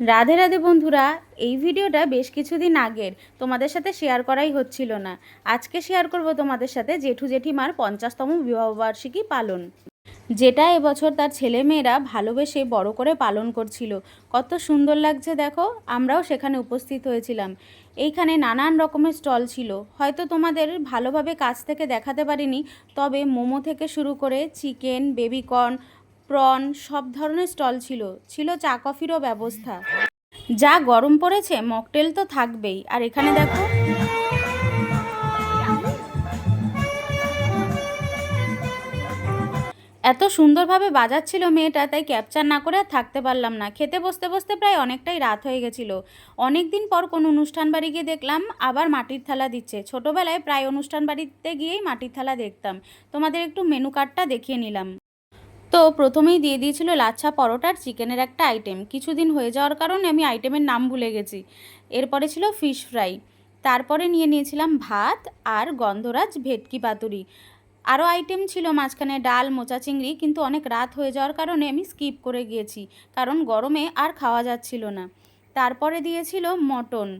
রাধে রাধে বন্ধুরা, এই ভিডিওটা বেশ কিছুদিন আগের, তোমাদের সাথে শেয়ার করাই হচ্ছিল না। আজকে শেয়ার করব তোমাদের সাথে জেঠু জেঠিমার 50তম বিবাহবার্ষিকী পালন, যেটা এবছর তার ছেলেমেয়েরা ভালোবেসে বড় করে পালন করছিল। কত সুন্দর লাগছে দেখো, আমরাও সেখানে উপস্থিত হয়েছিলাম। এইখানে নানান রকমের স্টল ছিল, হয়তো তোমাদের ভালোভাবে কাছ থেকে দেখাতে পারিনি, তবে মোমো থেকে শুরু করে চিকেন, বেবিকর্ন, প্রন সব ধরনের স্টল ছিল। ছিল চা কফিরও ব্যবস্থা। যা গরম পড়েছে, মকটেল তো থাকবেই। আর এখানে দেখো, এত সুন্দরভাবে বাজাচ্ছিল মেয়েটা, তাই ক্যাপচার না করে আর থাকতে পারলাম না। খেতে বসতে বসতে প্রায় অনেকটাই রাত হয়ে গেছিলো। অনেক দিন পর কোনো অনুষ্ঠান বাড়ি গিয়ে দেখলাম আবার মাটির থালা দিচ্ছে। ছোটোবেলায় প্রায় অনুষ্ঠান বাড়িতে গিয়েই মাটির থালা দেখতাম। তোমাদের একটু মেনু কার্ডটা দেখিয়ে নিলাম। তো প্রথমেই দিয়ে দিয়েছিল লাচ্ছা পরোটার চিকেনের একটা আইটেম। কিছুদিন হয়ে যাওয়ার কারণে আমি আইটেমের নাম ভুলে গেছি। এরপরে ছিল ফিশ ফ্রাই। তারপরে নিয়েছিলাম ভাত আর গন্ধরাজ ভেটকি পাতুরি। আরও আইটেম ছিল মাঝখানে ডাল, মোচা চিংড়ি, কিন্তু অনেক রাত হয়ে যাওয়ার কারণে আমি স্কিপ করে গিয়েছি, কারণ গরমে আর খাওয়া যাচ্ছিল না। তারপরে দিয়েছিল মটন।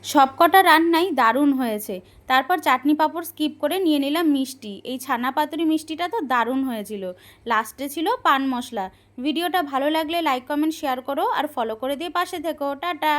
সবকটা রান্নাই দারুণ হয়েছে। তারপর চাটনি পাঁপড় স্কিপ করে নিয়ে নিলাম মিষ্টি। এই ছানা পাতুরি মিষ্টিটা তো দারুণ হয়েছিল। লাস্টে ছিল পান মশলা। ভিডিওটা ভালো লাগলে লাইক, কমেন্ট, শেয়ার করো আর ফলো করে দিয়ে পাশে থেকো। টাটা।